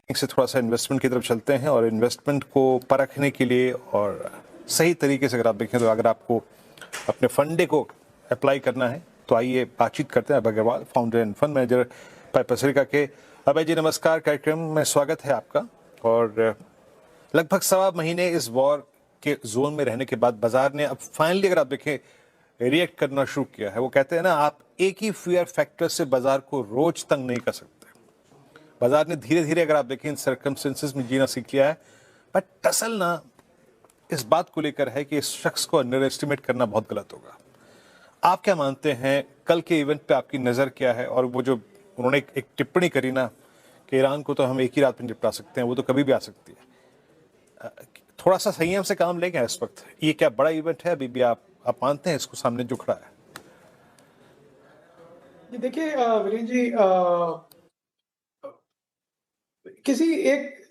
से थोड़ा सा इन्वेस्टमेंट की तरफ चलते हैं और इन्वेस्टमेंट को परखने के लिए और सही तरीके से अगर आप देखें तो अगर आपको अपने फंडे को अप्लाई करना है तो आइए बातचीत करते हैं। Abhay Agarwal, founder and fund manager Piper Serica के। अभय जी नमस्कार, कार्यक्रम में स्वागत है आपका। और लगभग सवा महीने इस वॉर के जोन में रहने के बाद बाजार ने अब फाइनली अगर आप देखें रिएक्ट करना शुरू किया है। वो कहते हैं ना, आप एक ही फियर फैक्टर से बाजार को रोज तंग नहीं कर सकते। बाजार ने धीरे धीरे अगर आप देखें इन सर्कमस्टेंसेस में जीना सीख लिया है। बट टसल ना इस बात को लेकर है कि इस शख्स को अंडर एस्टिमेट करना बहुत गलत होगा। आप क्या मानते हैं, कल के इवेंट पे आपकी नज़र क्या है? और वो जो उन्होंने एक टिप्पणी करी ना कि ईरान को तो हम एक ही रात में निपटा सकते हैं, वो तो कभी भी आ सकती है। थोड़ा सा संयम से काम लेंगे इस वक्त। ये क्या बड़ा इवेंट है? अभी भी आप मानते हैं इसको सामने जो खड़ा है? देखिए वीरेंद्र जी, किसी एक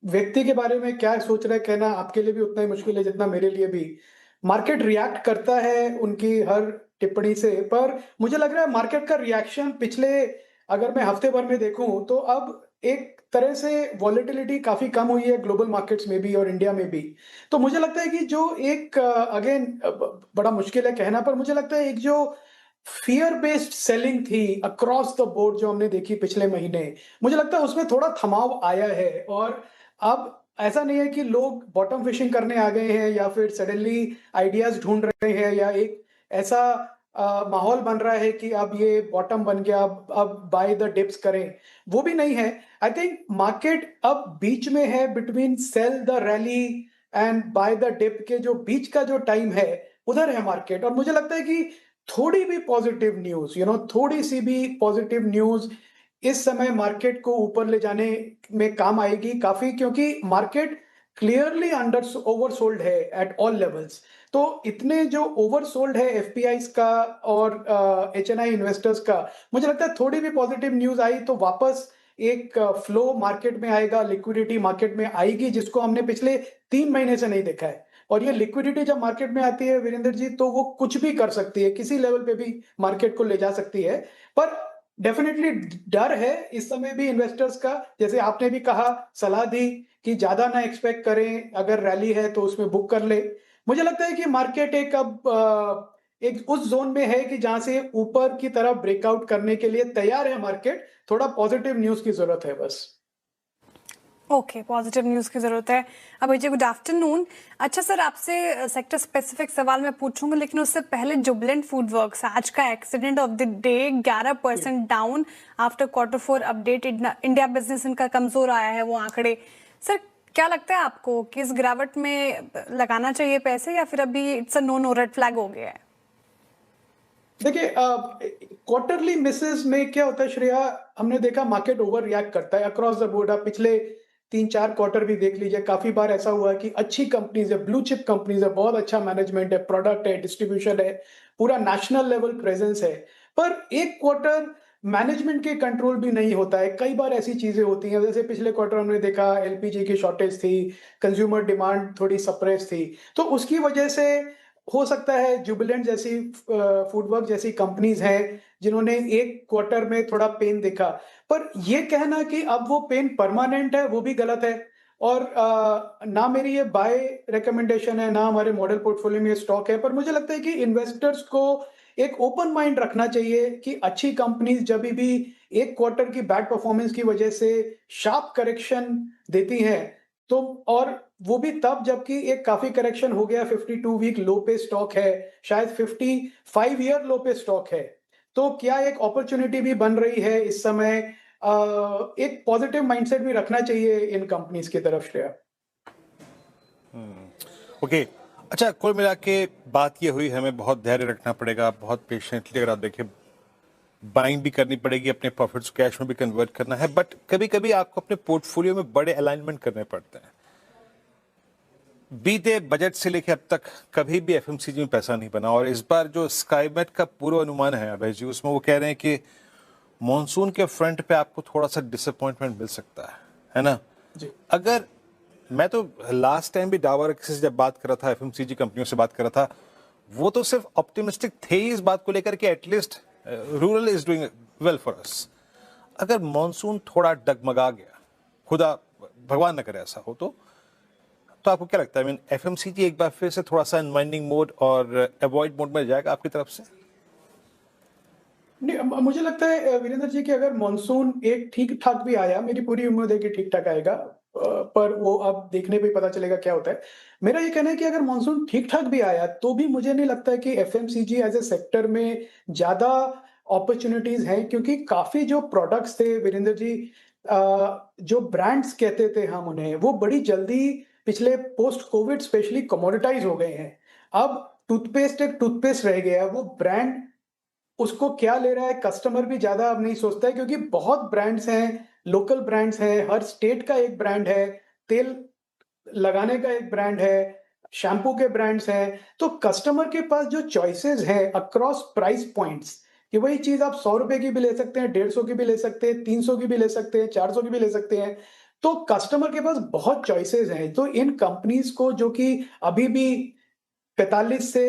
व्यक्ति के बारे में क्या सोच रहे कहना आपके लिए भी उतना ही मुश्किल है जितना मेरे लिए भी। मार्केट रिएक्ट करता है उनकी हर टिप्पणी से, पर मुझे लग रहा है मार्केट का रिएक्शन पिछले, अगर मैं हफ्ते भर में देखूं तो अब एक तरह से वॉलेटिलिटी काफी कम हुई है ग्लोबल मार्केट्स में भी और इंडिया में भी। तो मुझे लगता है कि जो एक अगेन बड़ा मुश्किल है कहना, पर मुझे लगता है एक जो फियर बेस्ड सेलिंग थी अक्रॉस द बोर्ड जो हमने देखी पिछले महीने, मुझे लगता है उसमें थोड़ा थमाव आया है। और अब ऐसा नहीं है कि लोग बॉटम फिशिंग करने आ गए हैं या फिर सडनली आइडियाज ढूंढ रहे हैं या एक ऐसा माहौल बन रहा है कि अब ये बॉटम बन गया, अब बाय द डिप्स करें, वो भी नहीं है। आई थिंक मार्केट अब बीच में है, between sell the rally and buy the dip के जो बीच का जो टाइम है उधर है मार्केट। और मुझे लगता है कि थोड़ी भी पॉजिटिव न्यूज, थोड़ी सी भी पॉजिटिव न्यूज इस समय मार्केट को ऊपर ले जाने में काम आएगी काफी, क्योंकि मार्केट क्लियरली अंडर ओवरसोल्ड है एट ऑल लेवल्स। तो इतने जो ओवरसोल्ड है एफपीआईज का और एचएनआई इन्वेस्टर्स का, मुझे लगता है थोड़ी भी पॉजिटिव न्यूज आई तो वापस एक फ्लो मार्केट में आएगा, लिक्विडिटी मार्केट में आएगी, जिसको हमने पिछले 3 महीने से नहीं देखा है। और ये लिक्विडिटी जब मार्केट में आती है वीरेंद्र जी, तो वो कुछ भी कर सकती है, किसी लेवल पे भी मार्केट को ले जा सकती है। पर डेफिनेटली डर है इस समय भी इन्वेस्टर्स का। जैसे आपने भी कहा, सलाह दी कि ज्यादा ना एक्सपेक्ट करें, अगर रैली है तो उसमें बुक कर ले। मुझे लगता है कि मार्केट एक अब एक उस जोन में है कि जहां से ऊपर की तरफ ब्रेकआउट करने के लिए तैयार है मार्केट। थोड़ा पॉजिटिव न्यूज की जरूरत है बस। ओके, पॉजिटिव न्यूज़ की ज़रूरत है। अभय जी गुड आफ्टरनून। अच्छा सर, आपसे सेक्टर स्पेसिफिक सवाल मैं पूछूंगा, लेकिन उससे पहले जुबिलेंट फूड वर्क्स आज का accident of the day 11% down after Q4 update. India business इनका कमजोर आया है वो आंकड़े। सर क्या लगता है आपको कि इस गिरावट में लगाना चाहिए पैसे या फिर अभी it's a no red flag हो गया है? देखिए क्वार्टरली मिसेस में क्या होता है श्रेया, हमने देखा मार्केट ओवर रिएक्ट करता है अक्रॉस द बोर्ड। आप पिछले 3-4 क्वार्टर भी देख लीजिए, काफी बार ऐसा हुआ है कि अच्छी कंपनीज है, ब्लू चिप कंपनीज है, बहुत अच्छा मैनेजमेंट है, प्रोडक्ट है, डिस्ट्रीब्यूशन है, पूरा नेशनल लेवल प्रेजेंस है, पर एक क्वार्टर मैनेजमेंट के कंट्रोल भी नहीं होता है। कई बार ऐसी चीजें होती हैं, जैसे पिछले क्वार्टर हमने देखा एलपीजी की शॉर्टेज थी, कंज्यूमर डिमांड थोड़ी सप्रेस थी, तो उसकी वजह से हो सकता है जुबिलेंट जैसी फूडवर्क जैसी कंपनीज हैं जिन्होंने एक क्वार्टर में थोड़ा पेन देखा। पर ये कहना कि अब वो पेन परमानेंट है वो भी गलत है। और ना मेरी ये बाय रिकमेंडेशन है, ना हमारे मॉडल पोर्टफोलियो में ये स्टॉक है, पर मुझे लगता है कि इन्वेस्टर्स को एक ओपन माइंड रखना चाहिए कि अच्छी कंपनीज जब भी एक क्वार्टर की बैड परफॉर्मेंस की वजह से शार्प करेक्शन देती हैं, तो और वो भी तब जबकि एक काफी करेक्शन हो गया, 52 वीक लो पे स्टॉक है, शायद 55 ईयर लो पे स्टॉक है, तो क्या एक अपॉर्चुनिटी भी बन रही है इस समय। एक पॉजिटिव माइंडसेट भी रखना चाहिए इन कंपनीज की तरफ श्रेया। ओके, अच्छा, कुल मिला के बात ये हुई, हमें बहुत धैर्य रखना पड़ेगा, बहुत पेशेंटली अगर आप देखें बाइंग भी करनी पड़ेगी, अपने प्रॉफिट्स कैश में भी कन्वर्ट करना है। बट कभी कभी आपको अपने पोर्टफोलियो में बड़े अलाइनमेंट करने पड़ते हैं। बीते बजट से लेकर अब तक कभी भी एफएमसीजी में पैसा नहीं बना, और इस बार जो स्काईमेट का पूर्व अनुमान है अभय जी, उसमें वो कह रहे हैं कि मॉनसून के फ्रंट पे आपको थोड़ा सा डिसअपॉइंटमेंट मिल सकता है ना? जी। अगर मैं तो लास्ट टाइम भी डाबर से जब बात कर रहा था, एफएमसीजी कंपनियों से बात कर रहा था, वो तो सिर्फ ऑप्टिमिस्टिक थे इस बात को लेकर कि at least rural is doing well for us. अगर मॉनसून थोड़ा डगमगा गया खुदा भगवान न करे ऐसा हो तो आपको क्या लगता है, एफएमसीजी एक बार फिर से थोड़ा सा अनवाइंडिंग मोड और अवॉइड मोड में जाएगा आपकी तरफ से? नहीं, मुझे लगता है वीरेंद्र जी कि अगर मानसून एक ठीक-ठाक भी आया, मेरी पूरी उम्मीद है कि ठीक-ठाक आएगा। पर वो अब देखने पे ही पता चलेगा क्या होता है। मेरा ये कहना है कि अगर मानसून ठीक-ठाक भी आया, तो भी मुझे नहीं लगता है कि एफएमसीजी एज़ अ सेक्टर में ज़्यादा अपॉर्च्युनिटीज़ हैं, क्योंकि काफ़ी जो प्रोडक्ट्स थे वीरेंद्र जी, जो ब्रांड्स कहते थे हम उन्हें, वो बड़ी जल्दी पिछले पोस्ट कोविड स्पेशली कमोडिटाइज़ हो गए हैं। अब टूथपेस्ट एक टूथपेस्ट रह गया है, वो ब्रांड उसको क्या ले रहा है कस्टमर भी ज़्यादा अब नहीं सोचता है, क्योंकि बहुत ब्रांड्स हैं, लोकल ब्रांड्स हैं, हर स्टेट का एक ब्रांड है, तेल लगाने का एक ब्रांड है, शैम्पू के ब्रांड्स हैं, तो कस्टमर के पास जो चॉइसेस हैं अक्रॉस प्राइस पॉइंट्स, कि वही चीज़ आप ₹100 की भी ले सकते हैं, 150 की भी ले सकते हैं, 300 की भी ले सकते हैं, 400 की भी ले सकते हैं। तो कस्टमर के पास बहुत चॉइसेस हैं, तो इन कंपनीज़ को जो कि अभी भी 45 से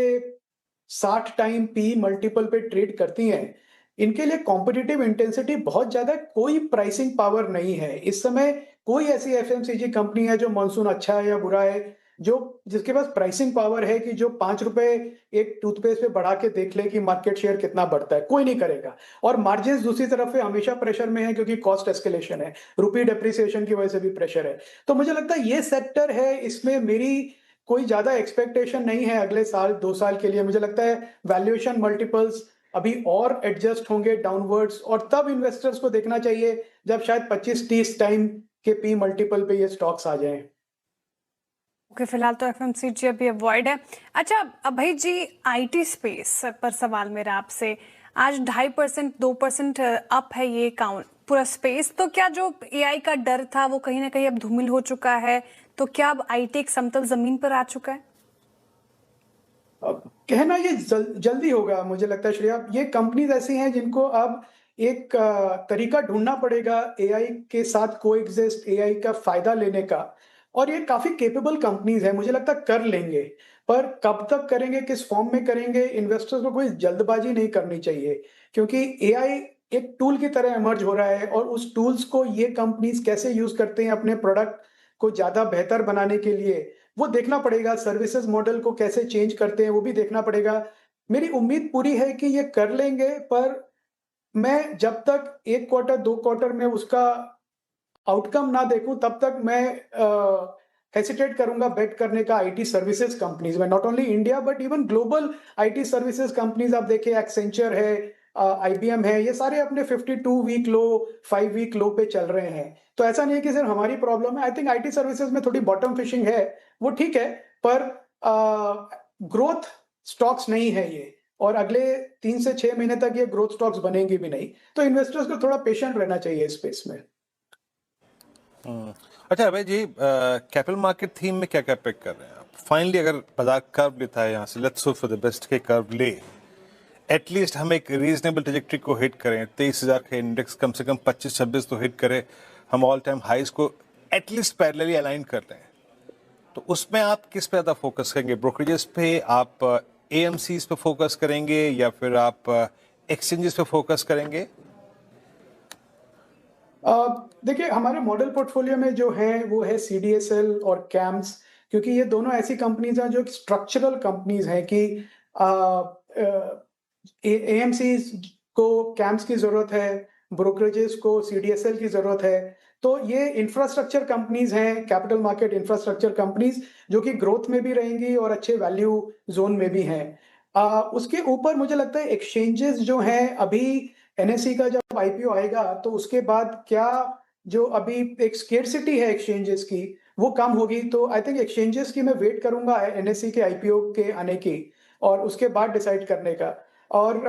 60 टाइम पी मल्टीपल पे ट्रेड करती हैं, इनके लिए कॉम्पिटिटिव इंटेंसिटी बहुत ज़्यादा है, कोई प्राइसिंग पावर नहीं है। इस समय कोई ऐसी एफएमसीजी कंपनी है जो मानसून अच्छा है या बुरा है, जो जिसके पास प्राइसिंग पावर है कि जो ₹5 एक टूथपेस्ट पे बढ़ा के देख ले कि मार्केट शेयर कितना बढ़ता है, कोई नहीं करेगा। और मार्जिन्स दूसरी तरफ से हमेशा प्रेशर में है, क्योंकि कॉस्ट एस्केलेशन है, रुपी डेप्रिसिएशन की वजह से भी प्रेशर है। तो मुझे लगता है ये सेक्टर है, इसमें मेरी कोई ज़्यादा एक्सपेक्टेशन नहीं है अगले साल 2 साल के लिए। मुझे लगता है वैल्यूएशन मल्टीपल्स अभी और एडजस्ट होंगे डाउनवर्ड्स, और तब इन्वेस्टर्स को देखना चाहिए जब शायद 25-30 टाइम के पी मल्टीपल पे ये स्टॉक्स आ जाएँ। ओके, फिलहाल तो एफएमसीजी अभी अवॉइड है। अच्छा अभय जी, आईटी स्पेस पर सवाल मेरा आपसे। आज 2.5% 2% अप है ये काउंट पूरा स्पेस, तो क्या जो एआई का डर था वो कहीं ना कहीं अब धूमिल हो चुका है? तो क्या अब आईटी एक समतल जमीन पर आ चुका है? अब कहना ये जल्दी होगा मुझे लगता है श्रेया। ये कंपनीज़ ऐसी हैं जिनको अब एक तरीका ढूँढना पड़ेगा एआई के साथ कोएग्जिस्ट, एआई का फ़ायदा लेने का, और ये काफ़ी कैपेबल कंपनीज़ हैं, मुझे लगता है कर लेंगे। पर कब तक करेंगे, किस फ़ॉर्म में करेंगे, इन्वेस्टर्स को कोई जल्दबाज़ी नहीं करनी चाहिए, क्योंकि एआई एक टूल की तरह इमर्ज हो रहा है, और उस टूल्स को ये कंपनीज़ कैसे यूज़ करते हैं अपने प्रोडक्ट को ज़्यादा बेहतर बनाने के लिए, वो देखना पड़ेगा। सर्विसेज मॉडल को कैसे चेंज करते हैं, वो भी देखना पड़ेगा। मेरी उम्मीद पूरी है कि ये कर लेंगे, पर मैं जब तक 1 क्वार्टर, 2 क्वार्टर में उसका आउटकम ना देखूँ, तब तक मैं हेसिटेट करूँगा बेट करने का आईटी सर्विसेज कंपनीज़ में। Not only India but even global IT services companies आप देखिए, एक्सेंचर है, आईबीएम है, ये सारे अपने 52 वीक लो, 5 वीक लो पे चल रहे हैं। तो ऐसा नहीं है कि सिर्फ हमारी प्रॉब्लम है। आई थिंक आईटी सर्विसेज में थोड़ी बॉटम फिशिंग है, वो ठीक है, पर ग्रोथ स्टॉक्स नहीं है ये, और अगले 3 से 6 महीने तक ये ग्रोथ स्टॉक्स बनेंगी भी नहीं। तो इन्वेस्टर्स को थोड़ा पेशेंट रहना चाहिए इस स्पेस में। अच्छा भाई जी, कैपिटल मार्केट थीम में क्या क्या पिक कर रहे हैं आप? फाइनली अगर बाजार कर्व लेता है यहाँ से, let's hope for the best के कर्व ले, एटलीस्ट हम एक रीजनेबल ट्रेजेक्ट्री को हिट करें, 23,000 का इंडेक्स कम से कम 25-26 तो हिट करें, हम ऑल टाइम हाइज को एटलीस्ट पैरेलली अलाइन कर रहे हैं, तो उसमें आप किस पे ज़्यादा फोकस करेंगे? ब्रोकरेजेस पे, आप एएमसीज पे फोकस करेंगे, या फिर आप एक्सचेंजेस पे फोकस करेंगे? देखिए, हमारे मॉडल पोर्टफोलियो में जो है वो है सीडीएसएल और कैम्स, क्योंकि ये दोनों ऐसी कंपनीज हैं जो स्ट्रक्चरल कंपनीज हैं कि एएमसीज को कैम्स की जरूरत है, ब्रोकरेजेस को सीडीएसएल की जरूरत है। तो ये इंफ्रास्ट्रक्चर कंपनीज हैं, कैपिटल मार्केट इंफ्रास्ट्रक्चर कंपनीज, जो कि ग्रोथ में भी रहेंगी और अच्छे वैल्यू जोन में भी हैं। उसके ऊपर मुझे लगता है एक्सचेंजेस जो हैं, अभी एनएसई का जब आईपीओ आएगा तो उसके बाद क्या, जो अभी एक स्केर्सिटी है एक्सचेंजेस की, वो कम होगी। तो आई थिंक एक्सचेंजेस की मैं वेट करूंगा एनएसई के आईपीओ के आने की, और उसके बाद डिसाइड करने का। और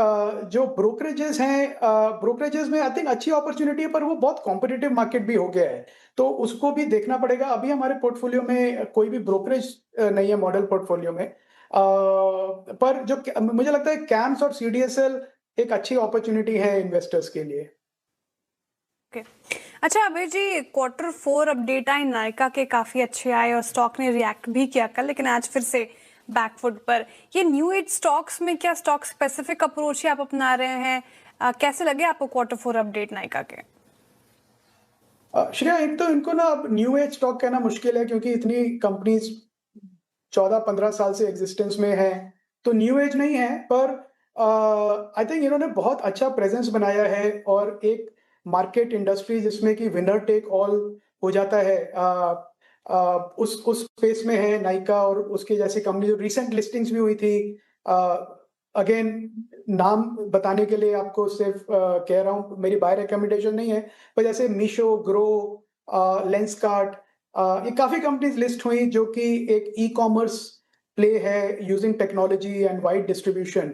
जो ब्रोकरेजेस हैं, ब्रोकरेजेस में आई थिंक अच्छी अपॉर्चुनिटी है, पर वो बहुत कॉम्पिटिटिव मार्केट भी हो गया है, तो उसको भी देखना पड़ेगा। अभी हमारे पोर्टफोलियो में कोई भी ब्रोकरेज नहीं है मॉडल पोर्टफोलियो में, पर जो मुझे लगता है कैम्स और सीडीएसएल एक अच्छी अपॉर्चुनिटी है इन्वेस्टर्स के लिए। ओके, अच्छा अभय जी, Q4 अपडेट आए नायका के, काफी अच्छे आए और स्टॉक ने रिएक्ट भी किया कल, लेकिन आज फिर से बैकफुट पर। ये न्यू एज स्टॉक्स में क्या स्टॉक स्पेसिफिक अप्रोच ही आप अपना रहे हैं? कैसे लगे आपको Q4 अपडेट नायका के? श्रेया, एक तो इनको ना अब न्यू एज स्टॉक कहना मुश्किल है क्योंकि इतनी कंपनीज 14-15 साल से एग्जिस्टेंस में है, तो न्यू एज नहीं है, पर आई थिंक इन्होंने बहुत अच्छा प्रेजेंस बनाया है और एक मार्केट इंडस्ट्री जिसमें कि विनर टेक ऑल हो जाता है, उस स्पेस में है नाइका और उसके जैसी कंपनी जो रिसेंट लिस्टिंग्स भी हुई थी। अगेन, नाम बताने के लिए आपको सिर्फ कह रहा हूँ, मेरी बाय रिकमेंडेशन नहीं है, पर जैसे मीशो, ग्रो, लेंसकार्ट, ये काफी कंपनीज लिस्ट हुई जो कि एक ई कॉमर्स प्ले है using technology and wide distribution.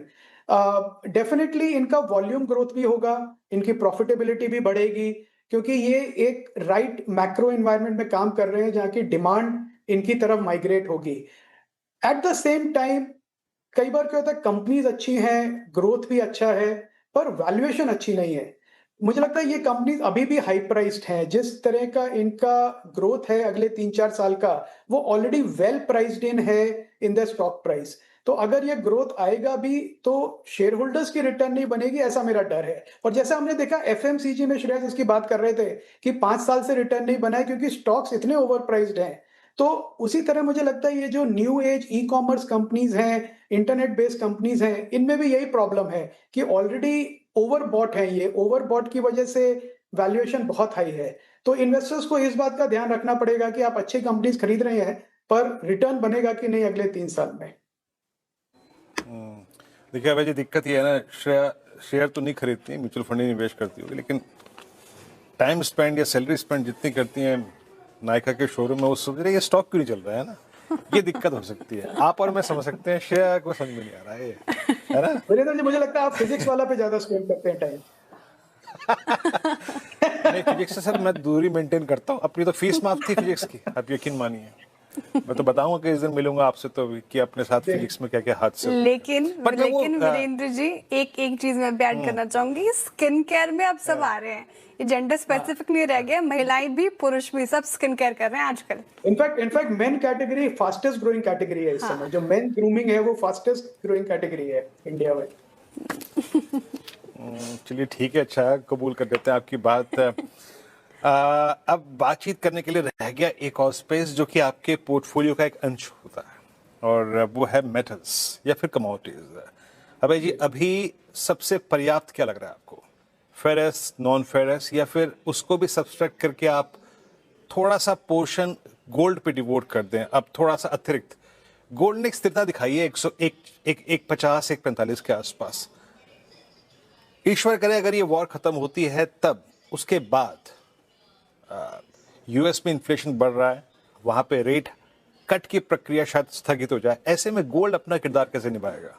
Definitely इनका वॉल्यूम ग्रोथ भी होगा, इनकी प्रॉफिटेबिलिटी भी बढ़ेगी, क्योंकि ये एक राइट मैक्रो एनवायरनमेंट में काम कर रहे हैं जहाँ की डिमांड इनकी तरफ माइग्रेट होगी। एट द सेम टाइम कई बार क्या होता है, कंपनीज अच्छी हैं, ग्रोथ भी अच्छा है, पर वैल्यूएशन अच्छी नहीं है। मुझे लगता है ये कंपनीज अभी भी हाई प्राइस्ड हैं। जिस तरह का इनका ग्रोथ है अगले 3-4 साल का, वो ऑलरेडी वेल प्राइस्ड इन है इन द स्टॉक प्राइस। तो अगर ये ग्रोथ आएगा भी तो शेयर होल्डर्स की रिटर्न नहीं बनेगी, ऐसा मेरा डर है। और जैसा हमने देखा एफएमसीजी में, श्रेयस इसकी बात कर रहे थे कि 5 साल से रिटर्न नहीं बना है क्योंकि स्टॉक्स इतने ओवर प्राइस्ड हैं। तो उसी तरह मुझे लगता है ये जो new age e commerce companies हैं, इंटरनेट बेस्ड कंपनीज हैं, इनमें भी यही प्रॉब्लम है कि ऑलरेडी ओवरबॉट है। ये ओवरबॉट की वजह से वैल्यूएशन बहुत हाई है। तो इन्वेस्टर्स को इस बात का ध्यान रखना पड़ेगा कि आप अच्छी कंपनीज खरीद रहे हैं, पर रिटर्न बनेगा कि नहीं अगले 3 साल में। देखिए अभय जी, दिक्कत ये है ना, श्रेया शेयर तो नहीं खरीदती, म्यूचुअल फंड ही निवेश करती होगी, लेकिन टाइम स्पेंड या सैलरी स्पेंड जितनी करती हैं नायका के शोरूम में, वो सोच रही है ये स्टॉक क्यों नहीं चल रहा है ना, ये दिक्कत हो सकती है। आप और मैं समझ सकते हैं, श्रेया को समझ में नहीं आ रहा है ये, है ना। वीरेंद्र जी, मुझे लगता है आप फिजिक्स वाला पे ज्यादा स्पेंड करते हैं टाइम। नहीं, फिजिक्स से सर मैं दूरी मेंटेन करता हूँ, अपनी तो फीस माफ थी फिजिक्स की, आप यकीन मानिए। मैं तो बताऊंगा कि इस दिन मिलूंगा आपसे तो कि अपने साथ फिजिक्स में क्या क्या हादसे होते हैं। लेकिन पर जब वो, वीरेंद्र जी, एक चीज मैं भी ऐड करना चाहूंगी, स्किन केयर में अब सब आ रहे हैं, ये जेंडर स्पेसिफिक नहीं रह गया, महिलाएं भी पुरुष भी सब स्किन केयर कर रहे हैं आजकल। In fact main category fastest growing category है इस समय। जो मेन ग्रूमिंग है वो फास्टेस्ट ग्रोइंग कैटेगरी है इंडिया में। चलिए ठीक है, अच्छा है, कबूल कर देते हैं आपकी बात। अब बातचीत करने के लिए रह गया एक और स्पेस जो कि आपके पोर्टफोलियो का एक अंश होता है, और वो है मेटल्स या फिर कमोडिटीज। अबे जी, अभी सबसे पर्याप्त क्या लग रहा है आपको, फेरस, नॉन फेरस, या फिर उसको भी सब्सट्रैक्ट करके आप थोड़ा सा पोर्शन गोल्ड पे डिवोट कर दें, अब थोड़ा सा अतिरिक्त? गोल्ड ने स्थिरता दिखाई है 150, 145 के आसपास। ईश्वर करे अगर ये वॉर खत्म होती है तब उसके बाद यूएस में इन्फ्लेशन बढ़ रहा है, वहां पे रेट कट की प्रक्रिया शायद स्थगित हो जाए, ऐसे में गोल्ड अपना किरदार कैसे निभाएगा?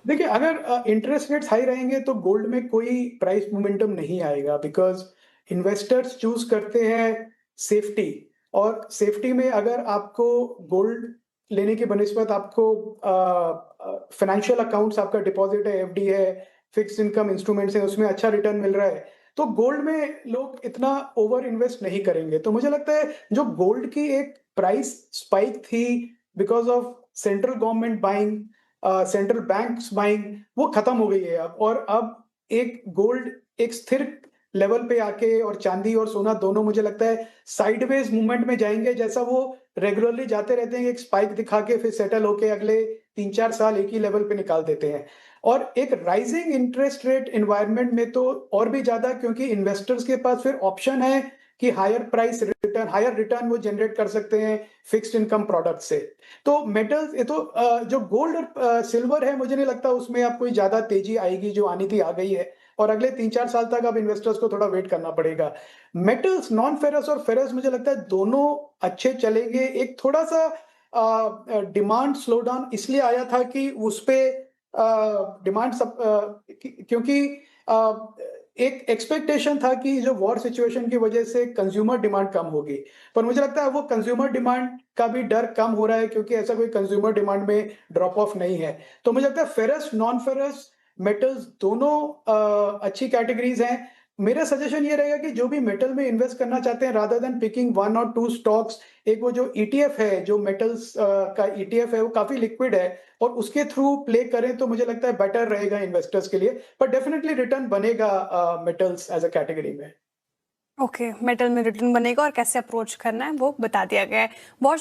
देखिए, अगर इंटरेस्ट रेट्स हाई रहेंगे तो गोल्ड में कोई प्राइस मोमेंटम नहीं आएगा, बिकॉज इन्वेस्टर्स चूज करते हैं सेफ्टी। और सेफ्टी में अगर आपको गोल्ड लेने की बनिस्बत आपको फाइनेंशियल अकाउंट्स, आपका डिपॉजिट है, एफडी है, फिक्स्ड इनकम इंस्ट्रूमेंट्स है, उसमें अच्छा रिटर्न मिल रहा है, तो गोल्ड में लोग इतना ओवर इन्वेस्ट नहीं करेंगे। तो मुझे लगता है जो गोल्ड की एक प्राइस स्पाइक थी because of central government buying, central banks buying, वो खत्म हो गई है अब। और अब एक गोल्ड एक स्थिर लेवल पे आके, और चांदी और सोना दोनों मुझे लगता है साइडवेज मूवमेंट में जाएंगे, जैसा वो रेगुलरली जाते रहते हैं, एक स्पाइक दिखा के फिर सेटल होके अगले 3-4 साल एक ही लेवल पे निकाल देते हैं। और एक राइजिंग इंटरेस्ट रेट एनवायरनमेंट में तो और भी ज्यादा, क्योंकि इन्वेस्टर्स के पास फिर ऑप्शन है कि higher price return, higher return वो जनरेट कर सकते हैं फिक्स्ड इनकम प्रोडक्ट से। तो मेटल्स, ये तो जो गोल्ड और सिल्वर है, मुझे नहीं लगता उसमें अब कोई ज्यादा तेजी आएगी, जो आनी थी आ गई है, और अगले 3-4 साल तक अब इन्वेस्टर्स को थोड़ा वेट करना पड़ेगा। मेटल्स, नॉन फेरस और फेरस, मुझे लगता है दोनों अच्छे चलेंगे। एक थोड़ा सा डिमांड स्लो डाउन इसलिए आया था कि उस पे डिमांड सब क्योंकि एक एक्सपेक्टेशन था कि जो वॉर सिचुएशन की वजह से कंज्यूमर डिमांड कम होगी, पर मुझे लगता है वो कंज्यूमर डिमांड का भी डर कम हो रहा है, क्योंकि ऐसा कोई कंज्यूमर डिमांड में ड्रॉप ऑफ नहीं है। तो मुझे लगता है फेरस, नॉन फेरस, मेटल्स दोनों अच्छी कैटेगरीज हैं। मेरा सजेशन ये रहेगा कि जो भी मेटल में इन्वेस्ट करना चाहते हैं, रादर देन पिकिंग 1 और 2 स्टॉक्स, एक वो जो ईटीएफ है, जो मेटल्स का ईटीएफ है, वो काफी लिक्विड है, और उसके थ्रू प्ले करें तो मुझे लगता है बेटर रहेगा इन्वेस्टर्स के लिए। पर डेफिनेटली रिटर्न बनेगा मेटल्स एज अ कैटेगरी में। ओके, मेटल में रिटर्न बनेगा और कैसे अप्रोच करना है वो बता दिया गया है। बहुत